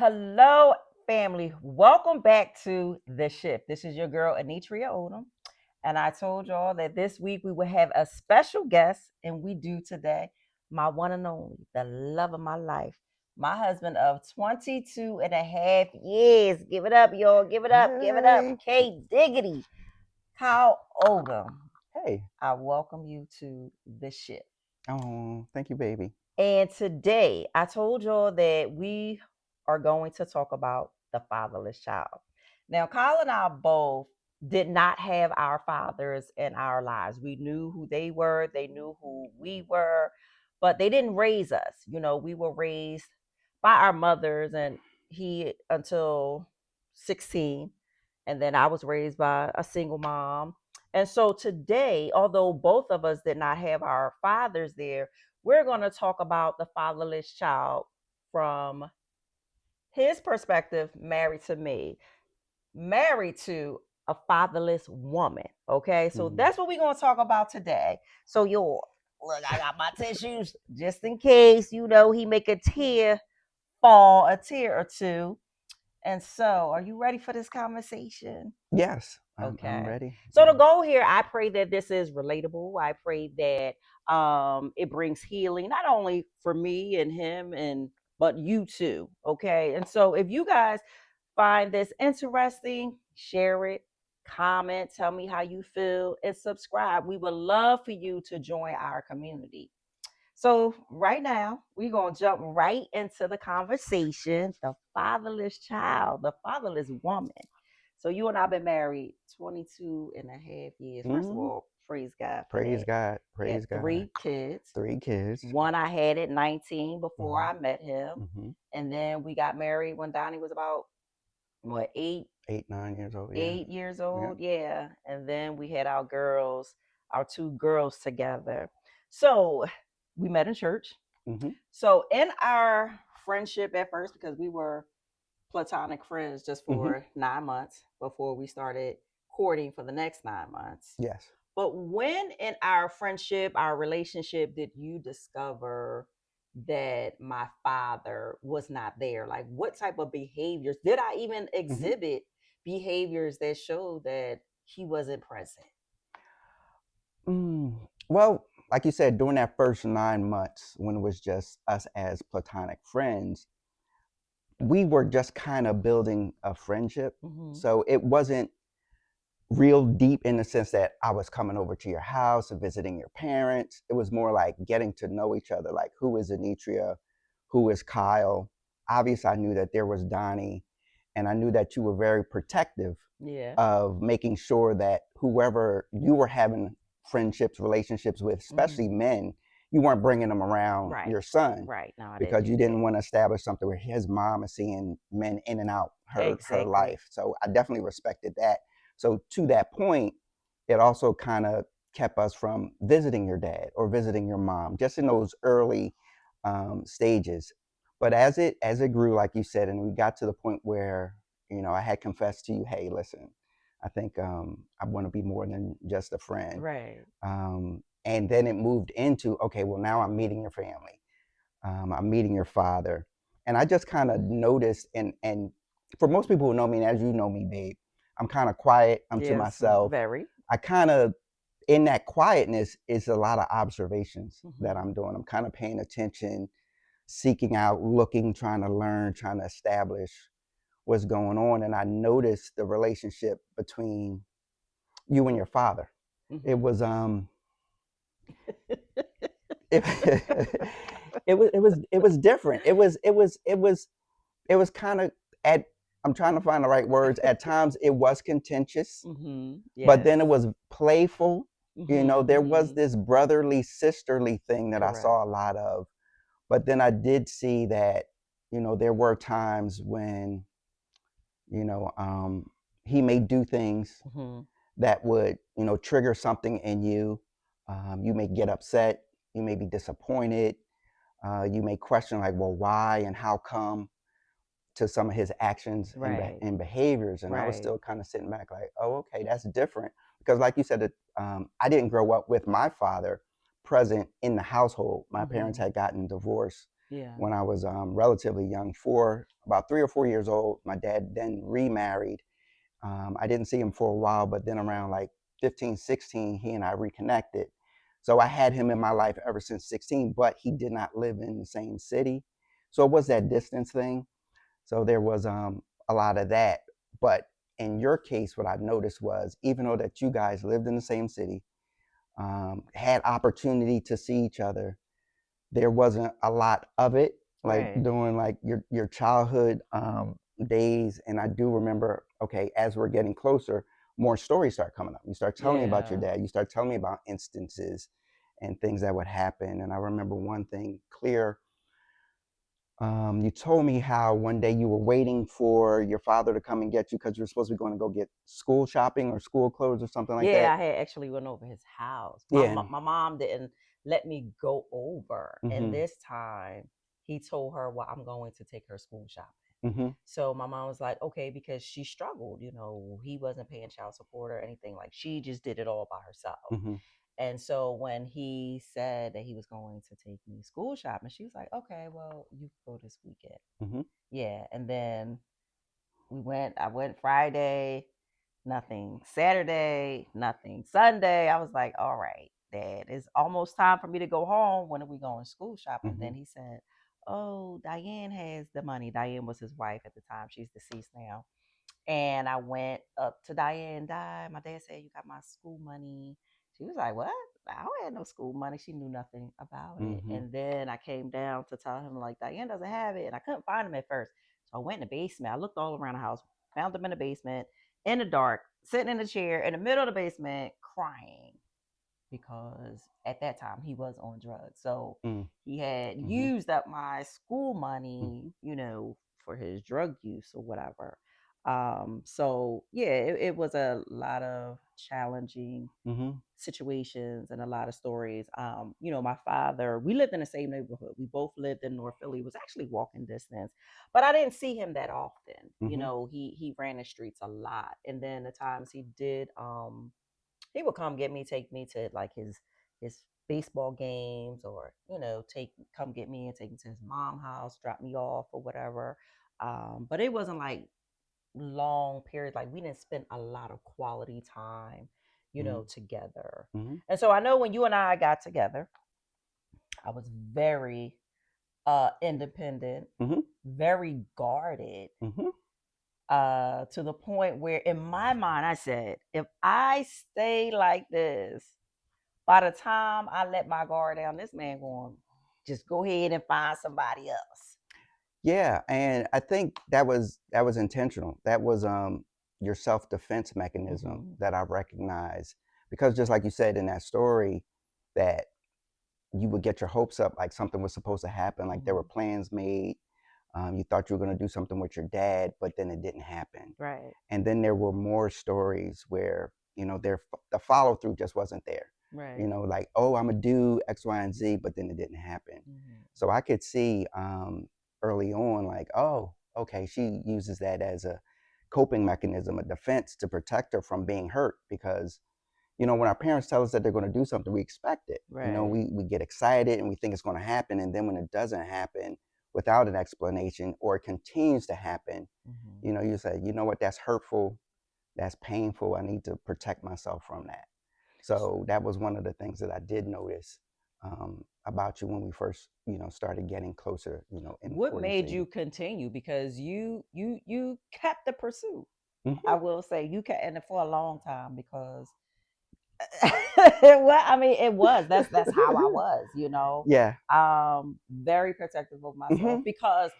Hello, family. Welcome back to The Shift. This is your girl, Anitria Odom. And I told y'all that this week we would have a special guest, and we do today. My one and only, the love of my life, my husband of 22 and a half years. Give it up, y'all. Give it up. Give it up. Hey, Kate Diggity. Kyle Odom. hey. I welcome you to The Shift. Oh, thank you, baby. And today, I told y'all that we are going to talk about the fatherless child. Now, Kyle and I both did not have our fathers in our lives. We knew who they were, they knew who we were, but they didn't raise us. We were raised by our mothers, and he until 16. And then I was raised by a single mom. And so today, although both of us did not have our fathers there, we're going to talk about the fatherless child from his perspective, married to me, married to a fatherless woman. Okay, so Mhm. that's what we're going to talk about today. So, yo, look, I got my tissues just in case, he make a tear fall, a tear or two. And so, are you ready for this conversation? Yes, I'm Okay. ready. So the goal here, I pray that this is relatable. I pray that it brings healing, not only for me and him, but you too. Okay. And so if you guys find this interesting, share it, comment, tell me how you feel, and subscribe. We would love for you to join our community. So right now, we're gonna jump right into the conversation. The fatherless child, the fatherless woman. So you and I have been married 22 and a half years. First of Mhm. all, praise God for Praise that. God. We had Praise God. 3 kids. 3 kids. One I had at 19 before Mhm. I met him. Mhm. And then we got married when Donnie was about what, eight, 8, 9 years old. Yeah. 8 years Yeah. old. Yeah. And then we had our girls, our 2 girls together. So we met in church. Mhm. So in our friendship at first, because we were platonic friends just Mhm. for 9 months before we started courting for the next 9 months. Yes. But when in our friendship, our relationship, did you discover that my father was not there? Like, what type of behaviors did I even Mhm. exhibit behaviors that showed that he wasn't present? Well, like you said, during that first 9 months, when it was just us as platonic friends, we were just kind of building a friendship. Mm-hmm. So it wasn't real deep in the sense that I was coming over to your house and visiting your parents. It was more like getting to know each other, like who is Anitria, who is Kyle. Obviously, I knew that there was Donnie, and I knew that you were very protective Yeah. of making sure that whoever you were having friendships, relationships with, Mm-hmm. especially men, you weren't bringing them around Right. your son Right. No, I didn't because you do that. didn't want to establish something where his mom is seeing men in and out her Exactly. life. So I definitely respected that. So to that point, it also kind of kept us from visiting your dad or visiting your mom, just in those early stages. But as it grew, like you said, and we got to the point where I had confessed to you, hey, listen, I think I want to be more than just a friend. Right. And then it moved into, okay, well, now I'm meeting your family. I'm meeting your father. And I just kind of noticed, and for most people who know me, and as you know me, babe, I'm kind of quiet. I'm to Yes, myself. very. I kind of, in that quietness, is a lot of observations that Mm-hmm. I'm doing. I'm kind of paying attention, seeking out, looking, trying to learn, trying to establish what's going on. And I noticed the relationship between you and your father. It Mm-hmm. was it, it was different. It was kind of at I'm trying to find the right words. At times it was contentious, Mm-hmm. but Yes. then it was playful. Mm-hmm. There was Mm-hmm. this brotherly, sisterly thing that I Correct. saw a lot of. But then I did see that, there were times when, you know, um, he may do things Mm-hmm. that would, trigger something in you. You may get upset. You may be disappointed. You may question, like, well, why and how come, to some of his actions and, Right. and behaviors. And I was Right. still kind of sitting back like, oh, okay, that's different. Because like you said, I didn't grow up with my father present in the household. My parents Mm-hmm. had gotten divorced Yeah. when I was relatively young, about 3 or 4 years old. My dad then remarried. I didn't see him for a while, but then around like 15, 16, he and I reconnected. So I had him in my life ever since 16, but he did not live in the same city. So it was that distance thing. So there was a lot of that. But in your case, what I noticed was even though that you guys lived in the same city, had opportunity to see each other, there wasn't a lot of it, like Right. during like your childhood days. And I do remember, okay, as we're getting closer, more stories start coming up. You start telling me about your Yeah. dad. You start telling me about instances and things that would happen. And I remember one thing clear. You told me how one day you were waiting for your father to come and get you because you were supposed to be going to go get school shopping or school clothes or something like Yeah, that. I had actually went over his house. My Yeah. mo- my mom didn't let me go over, and Mm-hmm. this time he told her, "Well, I'm going to take her school shopping." Mm-hmm. So my mom was like, "Okay," because she struggled. He wasn't paying child support or anything. Like she just did it all by herself. Mm-hmm. And so when he said that he was going to take me school shopping, she was like, "Okay, well, you can go this weekend." Mm-hmm. Yeah, and then I went Friday, nothing. Saturday, nothing. Sunday, I was like, all right, Dad, it's almost time for me to go home. When are we going school shopping? Mm-hmm. Then he said, oh, Diane has the money. Diane was his wife at the time. She's deceased now. And I went up to Diane, my dad said, you got my school money. She was like, what? I don't have no school money. She knew nothing about it. Mm-hmm. And then I came down to tell him, like, Diane doesn't have it. And I couldn't find him at first. So I went in the basement. I looked all around the house, found him in the basement, in the dark, sitting in a chair in the middle of the basement, crying because at that time he was on drugs. So he had Mm-hmm. used up my school money, Mm-hmm. for his drug use or whatever. So yeah, it was a lot of challenging Mm-hmm. situations and a lot of stories. My father, we lived in the same neighborhood. We both lived in North Philly. It was actually walking distance, but I didn't see him that often. Mm-hmm. He ran the streets a lot. And then the times he did, he would come get me, take me to like his baseball games, or take come get me and take me to his mom house, drop me off or whatever. But it wasn't like long periods. Like we didn't spend a lot of quality time, together. Mm-hmm. And so I know when you and I got together, I was very independent, Mm-hmm. very guarded, Mm-hmm. to the point where in my mind I said, if I stay like this, by the time I let my guard down, this man going just go ahead and find somebody else. Yeah, and I think that was intentional. That was your self-defense mechanism Mm-hmm. that I recognize because just like you said in that story, that you would get your hopes up like something was supposed to happen, like there were Mm-hmm. plans made. You thought you were going to do something with your dad, but then it didn't happen. Right. And then there were more stories where the follow through just wasn't there. Right. Like, oh, I'm gonna do X, Y, and Z, but then it didn't happen. Mm-hmm. So I could see early on, like, oh, okay, she uses that as a coping mechanism, a defense to protect her from being hurt. Because when our parents tell us that they're going to do something, we expect it. Right. We get excited and we think it's going to happen, and then when it doesn't happen without an explanation, or it continues to happen, Mm-hmm. you say, you know what, that's hurtful, that's painful. I need to protect myself from that. So that was one of the things that I did notice about you when we first, started getting closer, in the What courting made stage. you continue? Because you kept the pursuit. Hmm. I will say you kept in it for a long time because well, I mean, it was that's how I was, Yeah. very protective of myself Hmm. because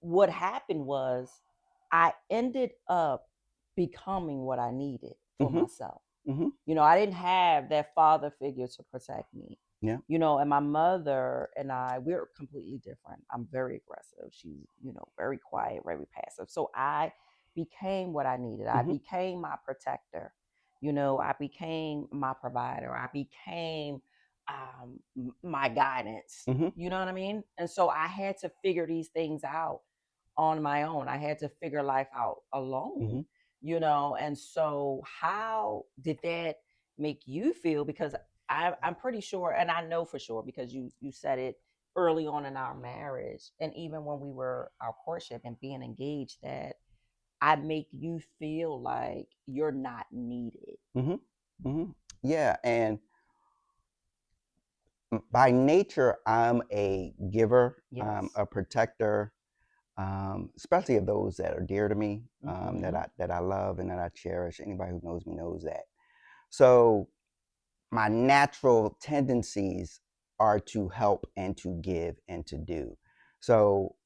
what happened was I ended up becoming what I needed for Hmm. myself. Hmm. I didn't have that father figure to protect me. Yeah. And my mother and we're completely different. I'm very aggressive. She's, very quiet, very passive. So I became what I needed. I Hmm. became my protector. I became my provider. I became my guidance. Hmm. You know what I mean? And so I had to figure these things out on my own. I had to figure life out alone, Hmm. and so how did that make you feel? Because I'm pretty sure, and I know for sure because you said it early on in our marriage, and even when we were our courtship and being engaged, that I make you feel like you're not needed. Mhm. Mhm. Yeah, and by nature, I'm a giver, Yes. a protector, especially of those that are dear to me, Mm-hmm. that I love and that I cherish. Anybody who knows me knows that. So my natural tendencies are to help and to give and to do. So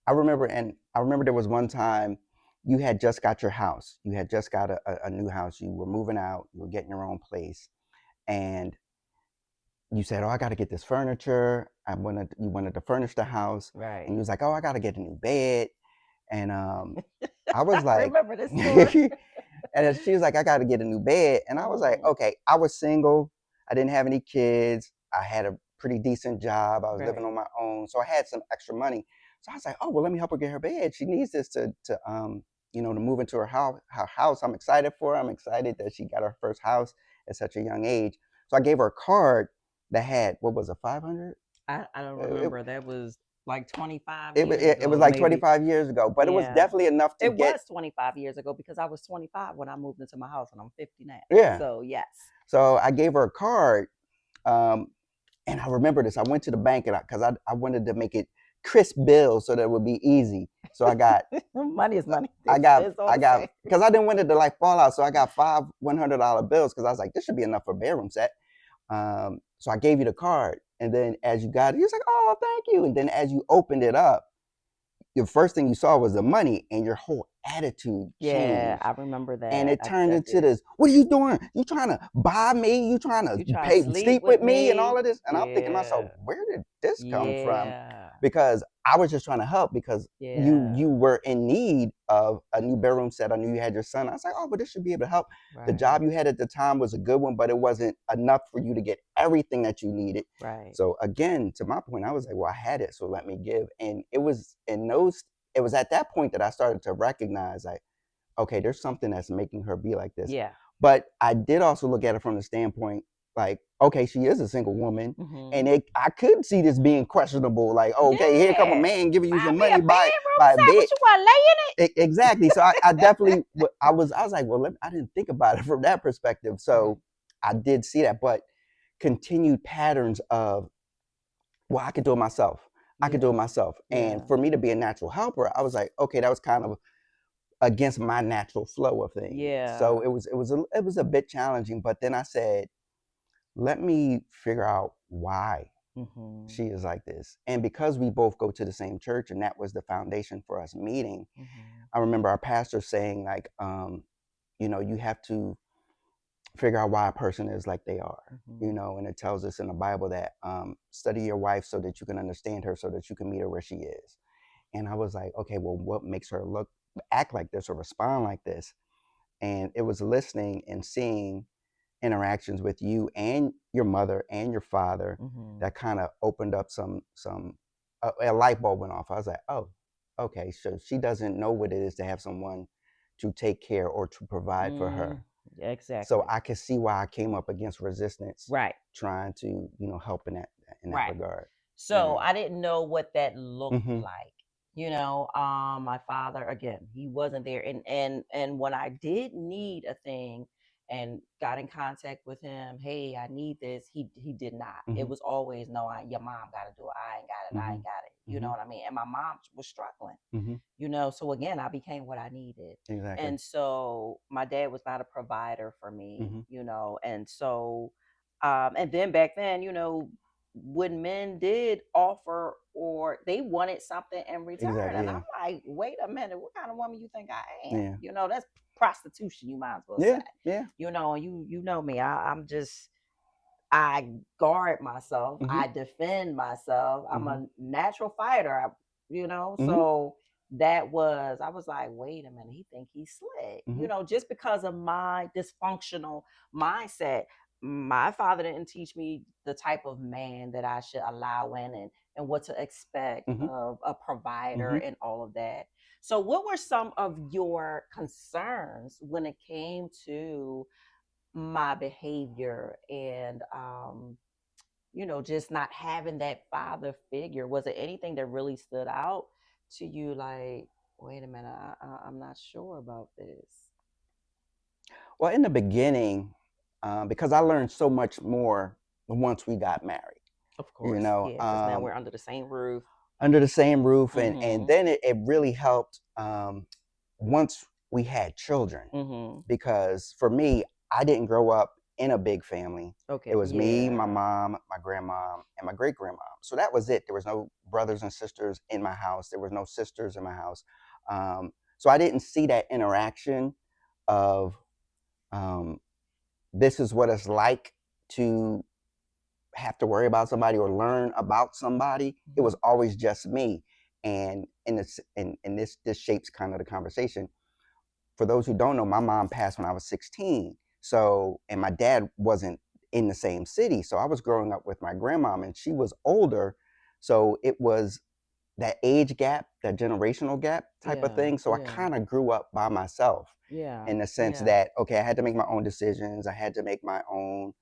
I remember there was one time you had just got your house. You had just got a new house. You were moving out. You were getting your own place, and you said, "Oh, I got to get this furniture." You wanted to furnish the house, and Right. you was like, "Oh, I got to get a new bed." And I was I like, remember this story. and then she was like, "I got to get a new bed," and I was like, Mm, "Okay." I was single. I didn't have any kids. I had a pretty decent job. I was living right. on my own, so I had some extra money. So I was like, "Oh, well, let me help her get her bed. She needs this to move into her house. Her house. I'm excited for her. I'm excited that she got her first house at such a young age." So I gave her a card that had, what was it, 500? I don't It, remember. That was like 25 it, years it, it was ago, like maybe. 25 years ago, but it was Yeah. definitely enough to It get, was 25 years ago because I was 25 when I moved into my house and I'm 50 now. yeah. So, yes. So I gave her a card. Um, and I remember this. I went to the bank and I wanted to make it crisp bills so that it would be easy. So Money is money. I It's, got it's all I the got same. because I didn't want it to like fall out. So I got five $100 bills because I was like, this should be enough for a bedroom set. So I gave you the card, and then as you got it, you was like, oh, thank you. And then as you opened it up, the first thing you saw was the money, and your whole attitude Yeah, changed. I remember And that. it I, turned I into did. this, what are you doing? You trying to buy me? You trying to You trying to pay sleep sleep with with me and all me? of this? And I'm thinking to myself, Yeah. where did this come from? Yeah. Because I was just trying to help because Yeah. you were in need of a new bedroom set. I knew you had your son. I was like, oh, but this should be able to help. The Right. job you had at the time was a good one, but it wasn't enough for you to get everything that you needed. Right. So again, to my point, I was like, well, I had it, so let me give. And it was at that point that I started to recognize, like, okay, there's something that's making her be like this. Yeah. But I did also look at it from the standpoint, like, okay, she is a single woman, Mm-hmm. and I could see this being questionable. Like, okay, here come a Yeah. man giving you Buy some me a money, bedroom by a set. bit. What you want to lay in it? Exactly. So I definitely, I was like, well, I didn't think about it from that perspective. Right. So I did see that, but continued patterns of, well, I could do it myself. I could do it Yeah. myself. And Yeah. for me to be a natural helper, I was like, okay, that was kind of against my natural flow of things. So Yeah. it was a bit challenging, but then I said, let me figure out why Mm-hmm. she is like this. And because we both go to the same church and that was the foundation for us meeting, Mm-hmm. I remember our pastor saying like, you have to figure out why a person is like they are. Mm-hmm. And it tells us in the Bible that study your wife so that you can understand her, so that you can meet her where she is. And I was like, okay, well, what makes her act like this or respond like this? And it was listening and seeing interactions with you and your mother and your father Mm-hmm. that kind of opened up a light bulb went off. I was like, oh, okay, so she doesn't know what it is to have someone to take care or to provide for Mm, her. So exactly. I could see why I came up against resistance Right. trying to, help in that Right. regard. So Yeah. I didn't know what that looked Mhm. like. My father again, he wasn't there, and when I did need a thing and got in contact with him, hey, I need this. He did not. It Mhm. was always no. Your mom got to do it. I ain't got it. I ain't Mhm. got it. You know Mhm. what I mean? And my mom was struggling. Mhm. So again, I became what I needed. Exactly. And so my dad was not a provider for me, Mhm. and so and then back then, when men did offer or they wanted something in return, Exactly. and Yeah. I'm like, wait a minute, what kind of woman you think I am? Yeah. That's prostitution, you might as well say. Yeah. Yeah. And you know me, I'm just I guard myself. Mhm. I defend myself. I'm Mhm. a natural fighter. Mhm. So I was like, wait a minute, he think he's slick. Mhm. Just because of my dysfunctional mindset. My father didn't teach me the type of man that I should allow in and what to expect Mhm. of a provider Mhm. and all of that. So what were some of your concerns when it came to my behavior and just not having that father figure? Was there anything that really stood out to you? Like, wait a minute, I'm not sure about this. Well, in the beginning, because I learned so much more once we got married, Of you course, know, yeah, because now we're under the same roof. under the same roof. And Mm-hmm. then it really helped once we had children, Mm-hmm. because for me, I didn't grow up in a big family. It Okay. was me, my Yeah. mom, my grandmom, and my great grandmom. So that was it. There was no brothers and sisters in my house. There was no sisters in my house. So I didn't see that interaction of um, this is what it's like to have to worry about somebody or learn about somebody. It Mm-hmm. was always just me. And this shapes kind of the conversation. For those who don't know, my mom passed when I was 16. So, and my dad wasn't in the same city. So I was growing up with my grandmom, and she was older. So it was that age gap, that generational gap type of Yeah. thing. So I Yeah. kind of grew up by myself Yeah. in the sense Yeah. that, okay, I had to make my own decisions. I had to make my own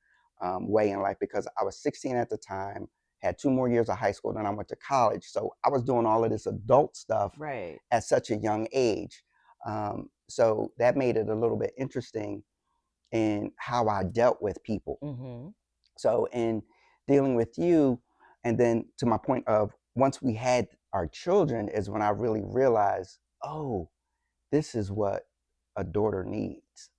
way in life, because I was 16 at the time, had 2 more years of high school, then I went to college. So I was doing all of this adult stuff Right. at such a young age. So that made it a little bit interesting in how I dealt with people. Mm-hmm. So in dealing with you, and then to my point of once we had our children, is when I really realized, oh, this is what a daughter needs.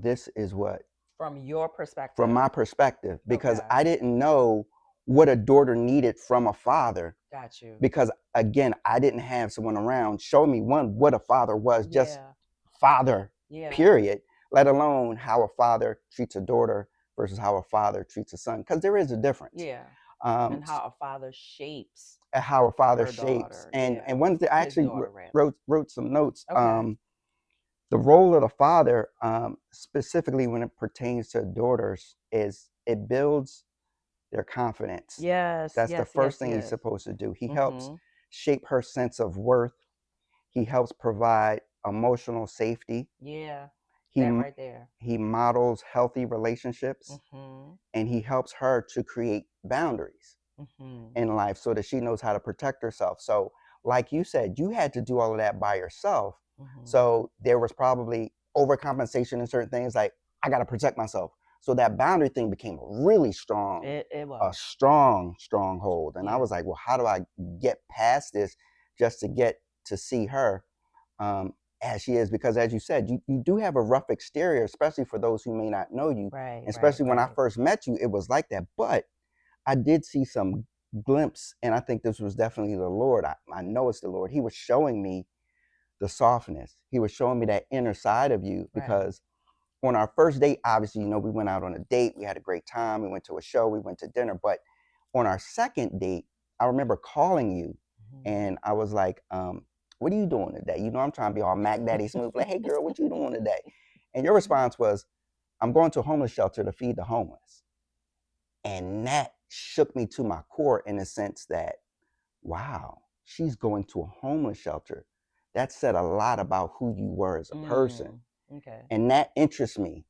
This is what, From your from perspective. my perspective, because Okay. I didn't know what a daughter needed from a father. Got you. Because again, I didn't have someone around show me, one, what a father was, just Yeah. father, Yeah. period, let alone how a father treats a daughter versus how a father treats a son, because there is a difference. Yeah. Um, And how a father shapes how a father her shapes, daughter. and Yeah. one thing I His actually daughter, rather. wrote some notes. Okay. The role of the father, specifically when it pertains to daughters, is it builds their confidence. Yes. That's the Yes. first Yes. thing he's Yes. supposed to do. He helps Mm-hmm. shape her sense of worth. He helps provide emotional safety. Yeah. That He right there. he models healthy relationships, Mm-hmm. and he helps her to create boundaries Mm-hmm. in life so that she knows how to protect herself. So, like you said, you had to do all of that by yourself. Mm-hmm. So there was probably overcompensation in certain things, like I got to protect myself. So that boundary thing became really strong, It a was. strong stronghold. And I Yeah. was like, well, how do I get past this just to get to see her um, as she is? Because as you said, you do have a rough exterior, especially for those who may not know you. Right. Right. Especially when I Right. first met you, it was like that. But I did see some glimpse, and I think this was definitely the Lord. I know it's the Lord. He was showing me the softness. He was showing me that inner side of you, Right. because on our first date, obviously, we went out on a date. We had a great time. We went to a show. We went to dinner. But on our second date, I remember calling you, and I was like, what are you doing today? I'm trying to be all Mac Daddy smooth. Like, hey, girl, what you doing today? And your response was, I'm going to a homeless shelter to feed the homeless. And that shook me to my core in the sense that, wow, she's going to a homeless shelter. That said a lot about who you were as a person. Mm. Okay. And that interests me.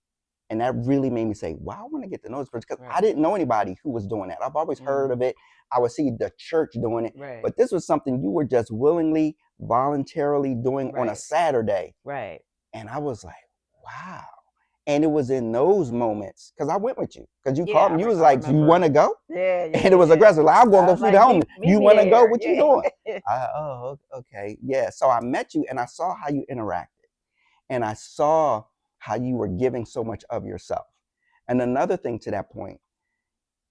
And that really made me say, wow, I want to get to know this person, because I Right. didn't know anybody who was doing that. I've always heard of Mm. it. I would see the church doing it. Right. But this was something you were just willingly, voluntarily doing on a Right. Saturday. Right. And I was like, wow. And it was in those moments, because I went with you, because you called Yeah. me. You was I like, you want remember. to go? Yeah. Yeah. And it Yeah. was Yeah. aggressive. Like, I'm going I to go was feed the like, homeless. meet You me want to go? there. What you doing? Yeah. Oh, okay. Yeah. So I met you, and I saw how you interacted, and I saw how you were giving so much of yourself. And another thing to that point,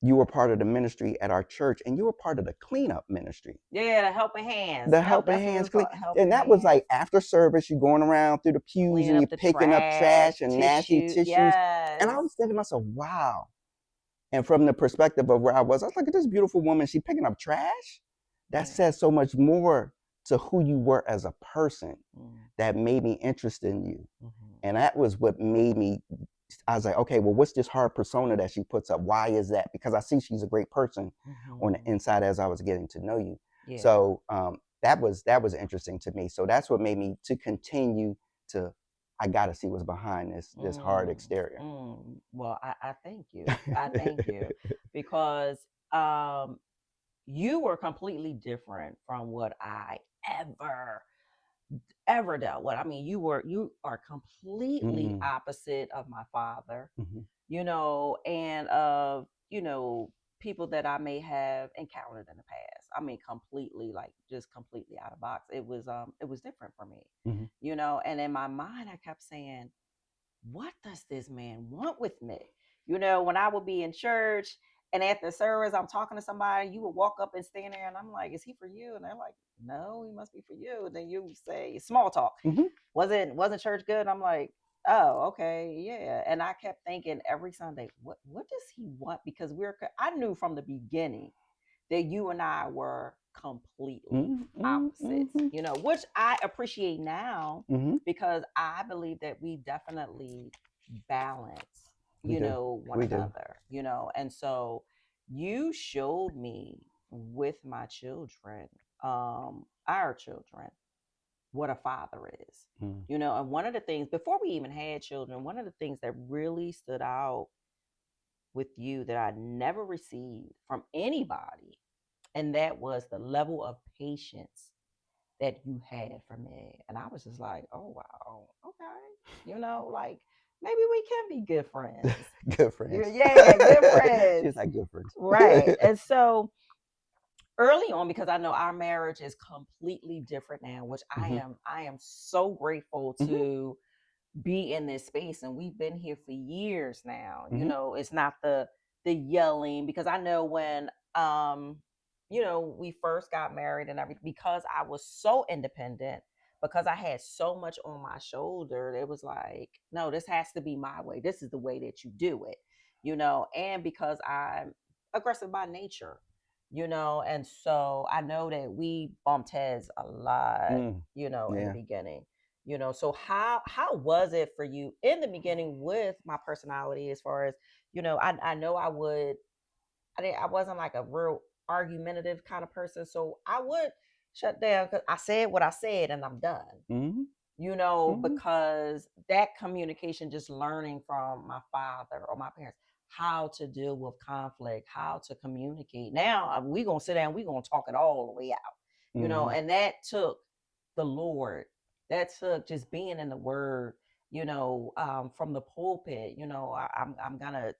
you were part of the ministry at our church, and you were part of the cleanup ministry, Yeah. The helping hands. the Yep. helping That's what it hands was clean. called. And Helping that was hands. like after service, you going around through the pews Cleaning and you up the picking up trash, trash and nasty tissue. tissues. And Yes. I was thinking to myself, wow. And from the perspective of where I was like, this beautiful woman, she picking up trash. That Yeah. says so much more to who you were as a person, Mm. that made me interested in you. Mm-hmm. And that was what made me, I was like, okay, well, what's this hard persona that she puts up? Why is that? Because I see she's a great person on the Mm-hmm. inside as I was getting to know you. Yeah. So that was interesting to me. So that's what made me to continue to, I got to see what's behind this hard Mm, exterior. Well, I thank you. I thank you because um, you were completely different from what I ever dealt with. I mean, you are completely Mm-hmm. opposite of my father, Mm-hmm. and of, people that I may have encountered in the past. I mean, completely, like, just completely out of box. It was different for me, Mm-hmm. and in my mind I kept saying, what does this man want with me? When I would be in church and after service, I'm talking to somebody, you would walk up and stand there, and I'm like, is he for you? And they're like, no, he must be for you. And then you say, small talk. Mm-hmm. Wasn't church good? I'm like, oh, okay, yeah. And I kept thinking every Sunday, what does he want? Because I knew from the beginning that you and I were completely opposites, Mm-hmm. which I appreciate now Mm-hmm. because I believe that we definitely balance, We do. one We do. another, and so you showed me with my children, our children, what a father is. Mm. And one of the things before we even had children, one of the things that really stood out with you that I never received from anybody, and that was the level of patience that you had for me. And I was just like, oh, wow, okay. Like, maybe we can be good friends. Good friends. Yeah, good She was friends. like good friends. Right. And so early on, because I know our marriage is completely different now, which Mm-hmm. I am so grateful Mm-hmm. to be in this space, and we've been here for years now. Mm-hmm. It's not the yelling, because I know when we first got married and everything, because I was so independent, because I had so much on my shoulder, it was like, no, this has to be my way, this is the way that you do it. And because I'm aggressive by nature, and so I know that we bumped heads a lot, Mm. in the Yeah. beginning. So how was it for you in the beginning with my personality, as far as, I know I wasn't like a real argumentative kind of person, so I would shut down because I said what I said and I'm done. Mm-hmm. Mm-hmm. Because that communication, just learning from my father or my parents how to deal with conflict, how to communicate. Now we gonna sit down, we gonna talk it all the way out, Mm-hmm. and that took the Lord. That took just being in the Word, from the pulpit. I'm gonna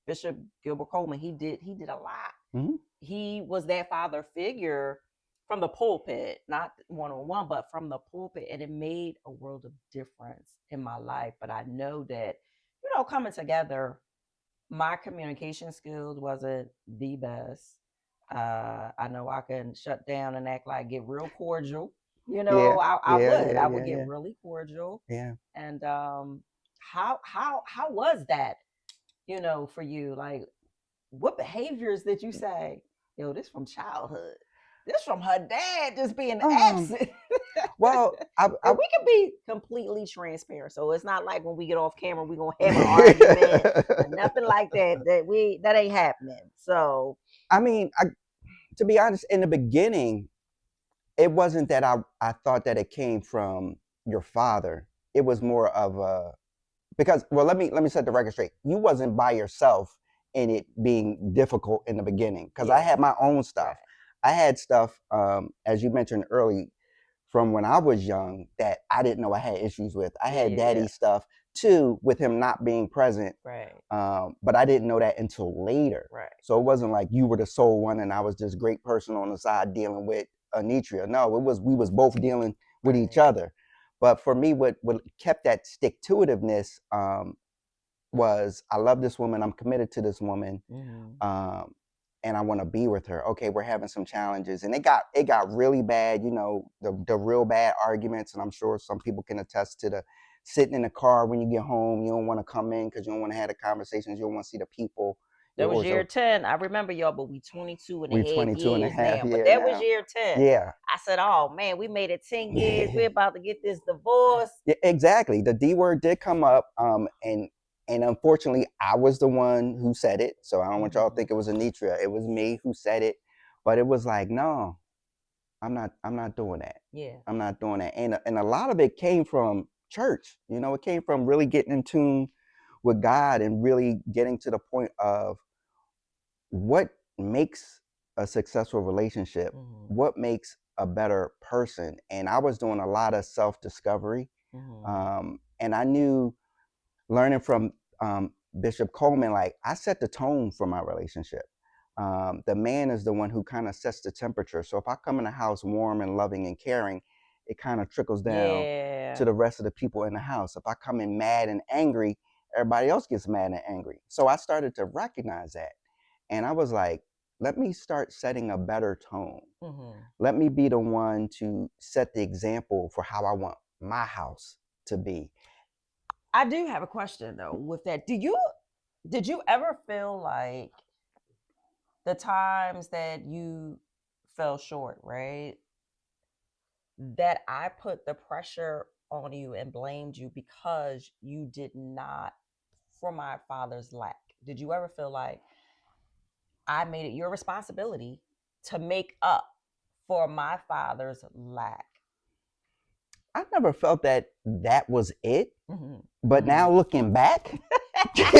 Bishop Gilbert Coleman. He did a lot. Mm-hmm. He was that father figure from the pulpit, not one on one, but from the pulpit. And it made a world of difference in my life. But I know that, coming together, my communication skills wasn't the best. I know I can shut down and act like, get real cordial. Yeah. I Yeah. would. Yeah. I Yeah. would get Yeah. really cordial. Yeah. And how was that, for you? Like, what behaviors did you say, yo, this from childhood? This from her dad just being Um. absent. Well, And we can be completely transparent. So it's not like when we get off camera, we're gonna have an argument or nothing like that. That ain't happening. So I mean, to be honest, in the beginning, it wasn't that I thought that it came from your father. It was more of a because well let me set the record straight. You wasn't by yourself in it being difficult in the beginning because I yeah, had my own right, stuff. I had stuff as you mentioned early from when I was young that I didn't know I had issues with. I yeah, had yeah, yeah, daddy stuff too with him not being present, right, but I didn't know that until later. right, So it wasn't like you were the sole one and I was this great person on the side dealing with Anitria. No, it was we was both dealing with each right. other. But for me, what kept that stick to itiveness was I love this woman. I'm committed to this woman. Mm-hmm. Um, and I want to be with her. Okay, we're having some challenges, and it got really bad. You know, the real bad arguments, and I'm sure some people can attest to the sitting in the car when you get home. You don't want to come in because you don't want to have the conversations. You don't want to see the people. That was Or year so 10. I remember, y'all, but we 22 and a we're half 22 and a years half now. But year that was now. year 10. Yeah. I said, oh man, we made it 10 years. Yeah. We're about to get this divorce. Yeah, exactly. The D word did come up, and unfortunately, I was the one who said it. So I don't want y'all to Mm-hmm. think it was Anitra. It was me who said it, but it was like, no, I'm not doing that. Yeah. I'm not doing that. And a lot of it came from church. You know, it came from really getting in tune with God and really getting to the point of what. makes a successful relationship, Mhm. what makes a better person. And I was doing a lot of self discovery. Mhm. And I knew, learning from Bishop Coleman, like I set the tone for my relationship. The man is the one who kind of sets the temperature. So if I come in the house warm and loving and caring, it kind of trickles down to Yeah. the rest of the people in the house. If I come in mad and angry, everybody else gets mad and angry. So I started to recognize that. And I was like, let me start setting a better tone. Mhm. Let me be the one to set the example for how I want my house to be. I do have a question though with that. Did you ever feel like the times that you fell short, right? That I put the pressure on you and blamed you because you did not, for my father's lack. Did you ever feel like I made it your responsibility to make up for my father's lack? I never felt that that was it. Hmm. But Hmm. now looking back, yo,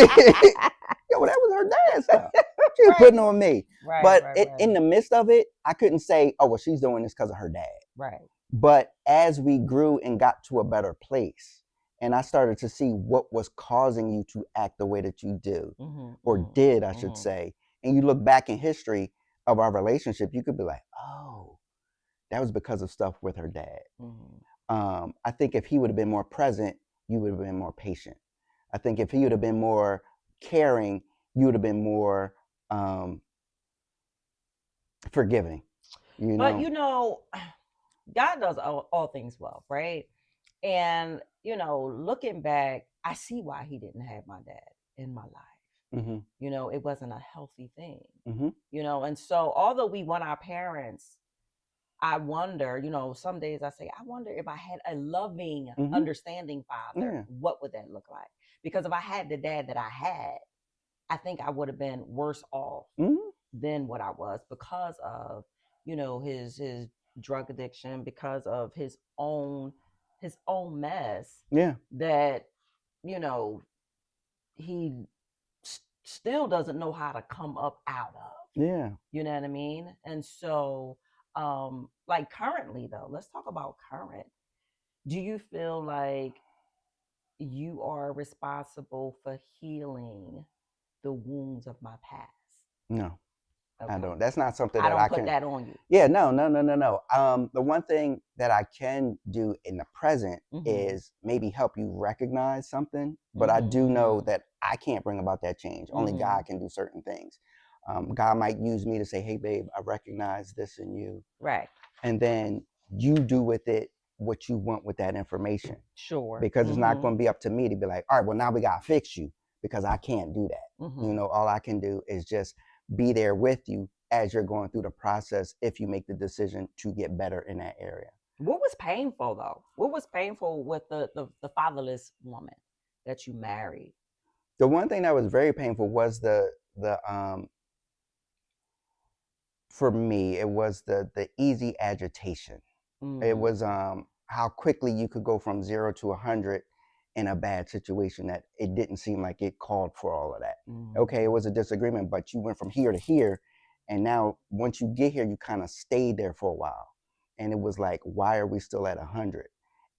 that was her dad stuff. She was Right, putting on me. right, But right, right, in the midst of it, I couldn't say, oh, well, she's doing this because of her dad. right. But as we grew and got to a better place, and I started to see what was causing you to act the way that you do, Hmm. or Hmm. did, I should Hmm. say, and you look back in history of our relationship, you could be like, oh, that was because of stuff with her dad. Hmm. I think if he would have been more present, you would have been more patient. I think if he would have been more caring, you would have been more um, forgiving. You But know. God does all things well, right? And looking back, I see why he didn't have my dad in my life. Hmm. It wasn't a healthy thing. Hmm. And so although we want our parents, I wonder, some days I say, I wonder if I had a loving, Hmm. understanding father, Yeah. what would that look like? Because if I had the dad that I had, I think I would have been worse off Hmm. than what I was because of, his drug addiction, because of his own mess Yeah. that, you know, he still doesn't know how to come up out of. Yeah. You know what I mean? And so, like currently though, let's talk about current. Do you feel like you are responsible for healing the wounds of my past? No, I Okay. don't. That's not something I that don't I put can. that on you. Yeah. No. No. No. No. No. The one thing that I can do in the present Mhm. is maybe help you recognize something, but I Mhm. do know Mhm. that I can't bring about that change. Only God Mhm. can do certain things. God might use me to say, "Hey, babe, I recognize this in you," Right. and then you do with it what you want with that information, Sure. because it's not Mhm. going to be up to me to be like, all right, well, now we got to fix you, because I can't do that. Mhm. All I can do is just be there with you as you're going through the process, if you make the decision to get better in that area. What was painful though? What was painful with the fatherless woman that you married? The one thing that was very painful was the for me, it was the easy agitation. It Mm. was how quickly you could go from 0 to 100 in a bad situation, that it didn't seem like it called for all of that. Okay, it Mm. was a disagreement, but you went from here to here, and now once you get here, you kind of stayed there for a while, and it was like, why are we still at 100?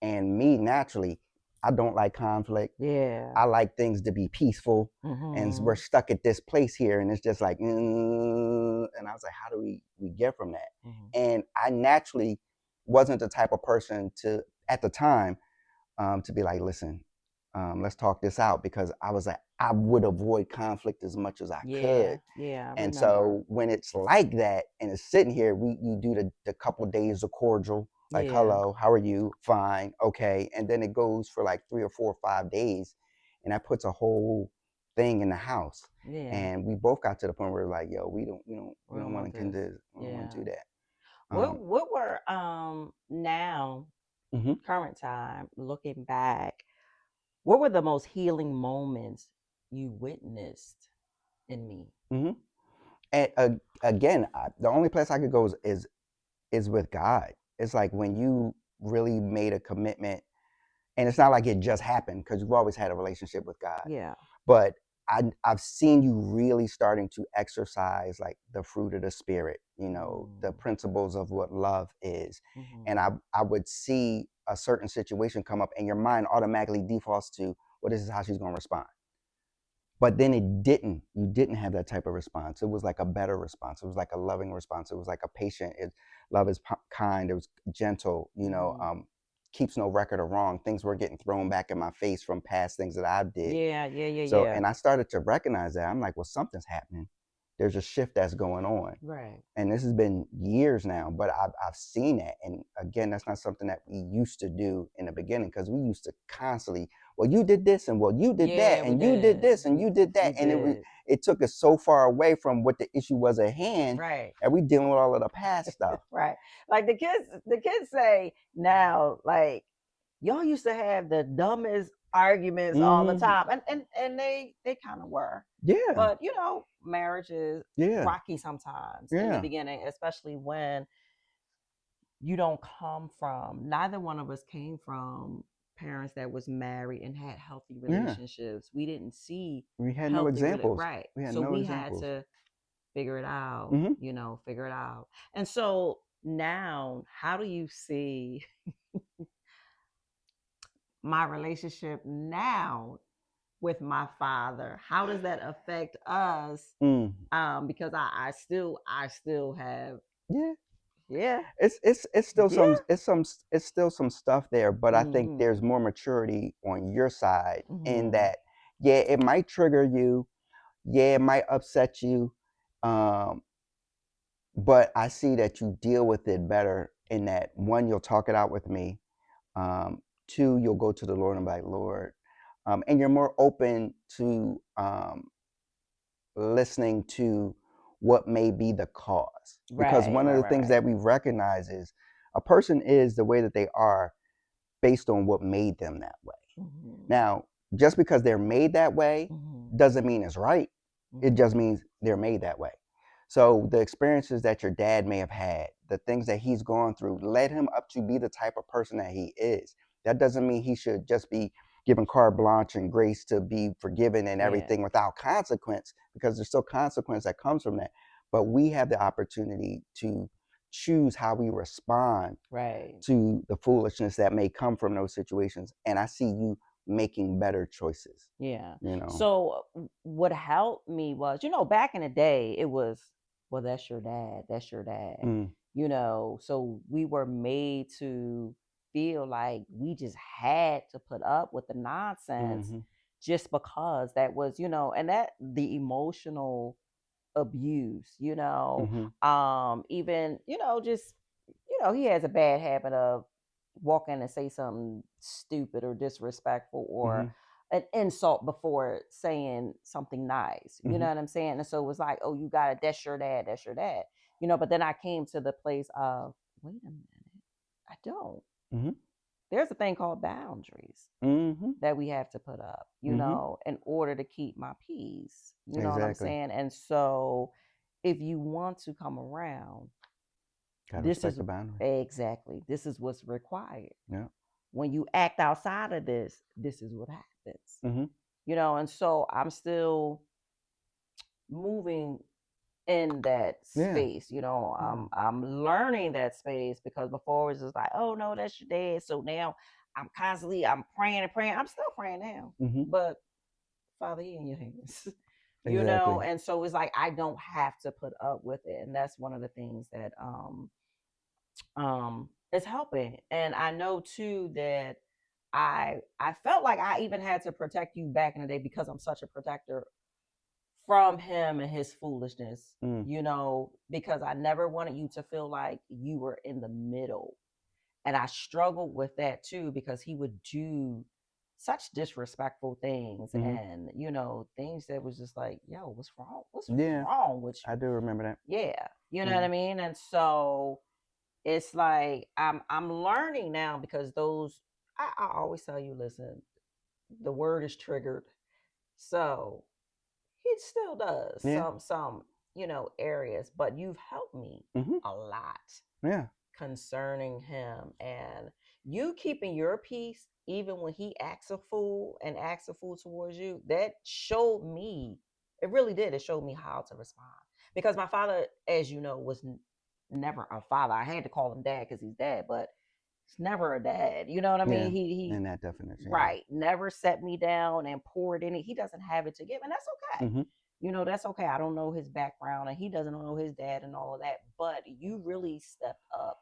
And me, naturally, I don't like conflict. Yeah. I like things to be peaceful, and we're Mhm. stuck at this place here, and it's just like, and I was like, how do we get from that? Mhm. And I naturally wasn't the type of person to, at the time, to be like, listen, let's talk this out, because I was like, I would avoid conflict as much as I could. Yeah. Yeah. I And remember. so when it's like that and it's sitting here, you do the couple of days of cordial, like, Yeah. hello, how are you? Fine, okay. And then it goes for like 3 or 4 or 5 days, and that puts a whole thing in the house. Yeah. And we both got to the point where we're like, yo, We we don't don't want want to do this. this. We don't want Yeah. to do that. What were now Mhm, current time looking back, what were the most healing moments you witnessed in me? mhm. And again, the only place I could go is with God. It's like when you really made a commitment, and it's not like it just happened, because we've always had a relationship with God. Yeah. But I've seen you really starting to exercise like the fruit of the spirit, the Mm. principles of what love is. And Mhm. I would see a certain situation come up and your mind automatically defaults to, well, this is how she's going to respond. But then it didn't. You didn't have that type of response. It was like a better response. It was like a loving response. It was like a patient. Love is kind. It was gentle. Mhm. Keeps no record of wrong. Things were getting thrown back in my face from past things that I did. Yeah, yeah, yeah, So, yeah. and I started to recognize that. I'm like, well, something's happening. There's a shift that's going on. Right. And this has been years now, but I've seen it. And again, that's not something that we used to do in the beginning because we used to constantly, well, you did this and well, you did that Yeah, we and you did did. this and you did that. We And did. it took us so far away from what the issue was at hand Right. and we dealing with all of the past stuff. Right. Like the kids say now, like, y'all used to have the dumbest arguments all the Hmm. time. And they kind of were. Yeah. But marriage is Yeah. rocky sometimes in the Yeah. beginning, especially when you don't come from neither one of us came from parents that was married and had healthy Yeah. relationships. We didn't see We had no healthy examples. right. We had So no we had examples. to figure it out, Hmm. figure it out. And so now, how do you see my relationship now with my father? How does that affect us? Mm. Because I still have, Yeah. yeah, It's still yeah. it's still some stuff there, but I think Hmm. there's more maturity on your side in Hmm. that, yeah, it might trigger you, yeah, it might upset you, um, but I see that you deal with it better in that one, you'll talk it out with me, two, you'll go to the Lord and be like, Lord, and you're more open to listening to what may be the cause. Because Right, one of right, the right, things right. that we recognize is a person is the way that they are based on what made them that way. Hmm. Now, just because they're made that way Hmm. doesn't mean it's right. It just Hmm. means they're made that way. So the experiences that your dad may have had, the things that he's gone through, led him up to be the type of person that he is. That doesn't mean he should just be given carte blanche and grace to be forgiven and Yeah. everything without consequence, because there's still consequence that comes from that. But we have the opportunity to choose how we respond Right. to the foolishness that may come from those situations. And I see you making better choices, Yeah. you know. So what helped me was, back in the day, it was, well, that's your dad. That's your dad. Mm, So we were made to feel like we just had to put up with the nonsense mm-hmm, just because that was, and that the emotional abuse, mm-hmm, even, just, he has a bad habit of walk in and say something stupid or disrespectful mm-hmm, or an insult before saying something nice. You mm-hmm, know what I'm saying? And so it was like, oh, you got it. That's your dad. That's your dad. But then I came to the place of, wait a minute, I don't. mm-hmm, There's a thing called boundaries mm-hmm, that we have to put up, mm-hmm. in order to keep my peace. You know what I'm Exactly. saying? And so if you want to come around, Gotta this respect is the boundaries. exactly, this is what's required. Yeah. When you act outside of this is what happens. Mm-hmm. And so I'm still moving in that Yeah. space. Yeah. I'm learning that space because before it was just like, oh no, that's your dad. So now I'm praying and praying. I'm still praying now, Mm-hmm. but Father, he in your hands. Exactly. And so it's like I don't have to put up with it. And that's one of the things that is helping. And I know too that I felt like I even had to protect you back in the day because I'm such a protector from him and his foolishness, Mm, because I never wanted you to feel like you were in the middle. And I struggled with that too because he would do such disrespectful things mm-hmm. and things that was just like, yo, what's wrong? What's Yeah, wrong with I you? do remember that. Yeah, you know what Yeah. I mean? And so it's like I'm learning now because those I always tell you, listen, the word is triggered. So it still does Yeah. some areas, but you've helped me Mm-hmm. a lot Yeah. concerning him. And you keeping your peace even when he acts a fool and acts a fool towards you, that showed me, it really did, it showed me how to respond. Because my father, as you know, was never a father. I had to call him dad because he's dad, but it's never a dad. You know what I mean? Yeah, He in that definition, yeah. right, never set me down and poured any. He doesn't have it to give, and that's okay. Mm-hmm. That's okay. I don't know his background, and he doesn't know his dad and all of that. But you really stepped up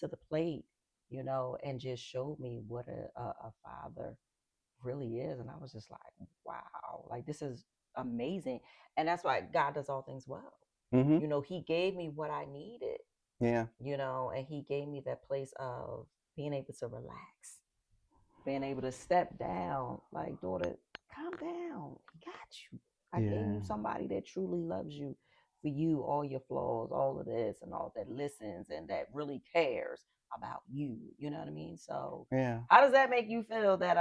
to the plate, and just showed me what a father really is. And I was just like, wow, like this is amazing. And that's why God does all things well. Mm-hmm. He gave me what I needed, Yeah. and he gave me that place of being able to relax, being able to step down, like, daughter, calm down. He got you. I gave Yeah. you somebody that truly loves you for you, all your flaws, all of this and all that, listens and that really cares about you. You know what I mean? So Yeah. how does that make you feel that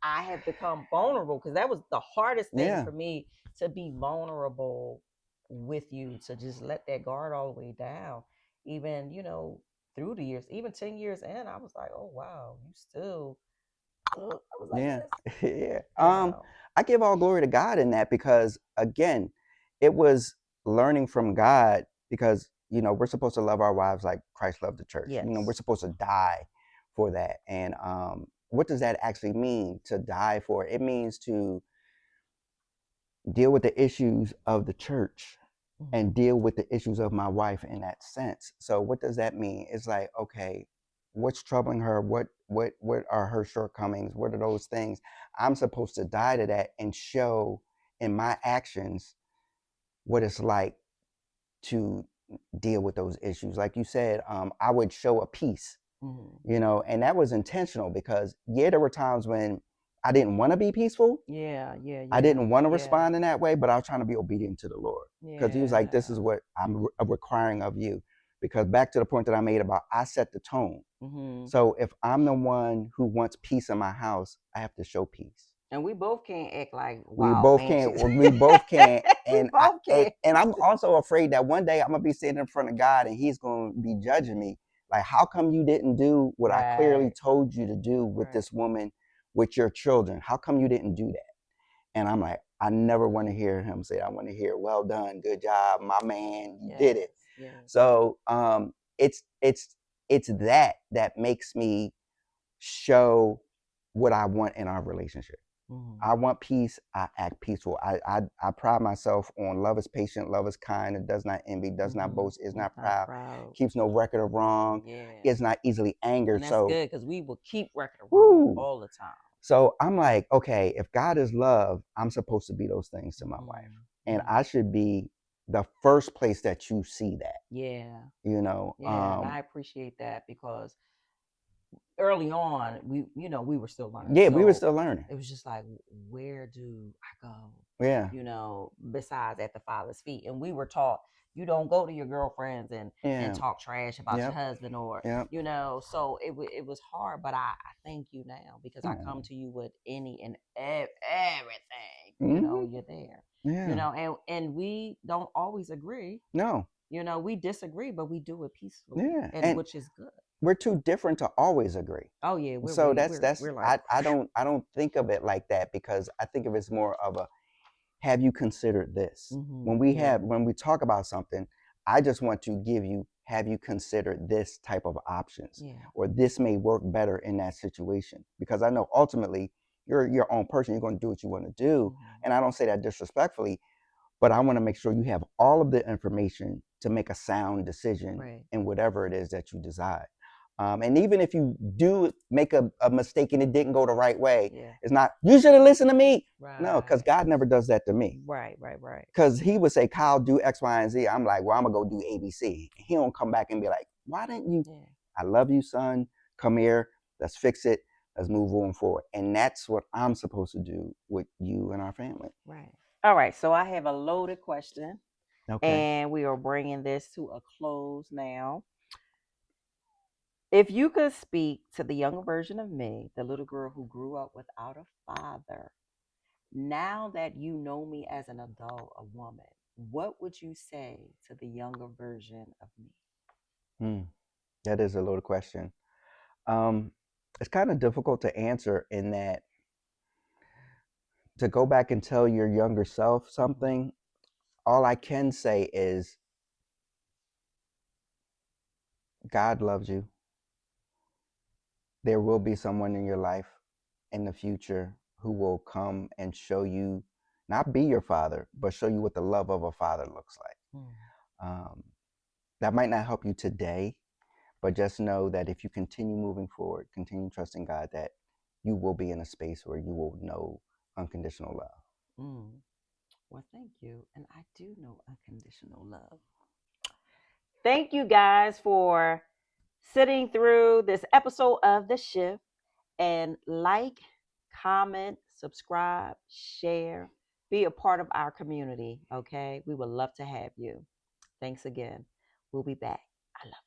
I have become vulnerable? Because that was the hardest thing Yeah. for me, to be vulnerable with you, to just let that guard all the way down. Even, through the years, even 10 years in, I was like, oh wow, you still, I was like Yeah. this, Yeah. you know. I give all glory to God in that because again, it was learning from God because we're supposed to love our wives like Christ loved the church. We're Yes. supposed to die for that. And what does that actually mean to die for? It means to deal with the issues of the church and Hmm. deal with the issues of my wife in that sense. So what does that mean? It's like, okay, what's troubling her? What are her shortcomings? What are those things? I'm supposed to die to that and show in my actions what it's like to deal with those issues. Like you said, I would show a peace, Hmm. and that was intentional because yeah, there were times when I didn't want to be peaceful. Yeah, yeah, I yeah, didn't want to yeah, respond in that way, but I was trying to be obedient to the Lord because He was like, "This yeah. is what I'm requiring of you." Because back to the point that I made about I set the tone. Hmm. So if I'm the one who wants peace in my house, I have to show peace. And we both can't act like We wild both can't. anxious. We both can't. We And I both and, can't. and I'm also afraid that one day I'm gonna be sitting in front of God and He's gonna be judging me. Like, how come you didn't do what I clearly Right, told you to do with right. this woman, with your children? How come you didn't do that? And I'm like, I never want to hear him say, I want to hear, well done, good job, my man, you did it. Yes, yes. So it's that makes me show what I want in our relationship. Hmm. I want peace. I act peaceful. I pride myself on love is patient, love is kind, it does not envy, does not Hmm. boast, is It's not not proud, proud. keeps no record of wrong, Yeah. is not easily And angered. that's So, good because we will keep record of wrong whoo, all the time. so I'm like, okay, if God is love, I'm supposed to be those things to my wife. Hmm. And Hmm. I should be the first place that you see that, Yeah. you know. Yeah. And I appreciate that because early on we were still learning, Yeah, we were so still learning. it was just like, where do I go, Yeah, besides at the father's feet? And we were taught, you don't go to your girlfriends and yeah, talk trash about your yep, husband, or yep. so it was hard, but I thank you now because I come Oh. to you with any and everything. Hmm. You're there, Yeah, and we don't always agree. no, We disagree, but we do it peacefully, yeah. and And which is good. we're too different to always agree. Oh yeah, So that's we're like, I don't think of it like that because I think of it as more of a, have you considered this? mm-hmm, yeah, When we talk about something, I just want to give you, have you considered this type of options, yeah, or this may work better in that situation? Because I know ultimately you're your own person, you're going to do what you want to do. mm-hmm, And I don't say that disrespectfully, but I want to make sure you have all of the information to make a sound decision right, in whatever it is that you decide. And even if you do make a mistake and it didn't go the right way, yeah, it's not, you should have listened to me. No, because right, God never does that to me. right, right, right, Because He would say, Kyle, do X, Y, and Z. I'm like, well, I'm going to go do ABC. He don't come back and be like, why didn't you? yeah, I love you, son. Come here. Let's fix it. Let's move on forward. And that's what I'm supposed to do with you and our family. right. All right, so I have a loaded question, Okay. and we are bringing this to a close now. If you could speak to the younger version of me, the little girl who grew up without a father, now that you know me as an adult, a woman, what would you say to the younger version of me? Hmm. That is a loaded question. Um, It's kind of difficult to answer in that to go back and tell your younger self Mm-hmm. something, all I can say is God loves you. There will be someone in your life in the future who will come and show you, not be your father, but show you what the love of a father looks like. Um, that might not help you today, but just know that if you continue moving forward, continue trusting God, that you will be in a space where you will know unconditional love. Mm. Well, thank you. And I do know unconditional love. Thank you guys for sitting through this episode of The Shift, and like, comment, subscribe, share, be a part of our community. Okay. We would love to have you. Thanks again. We'll be back. I love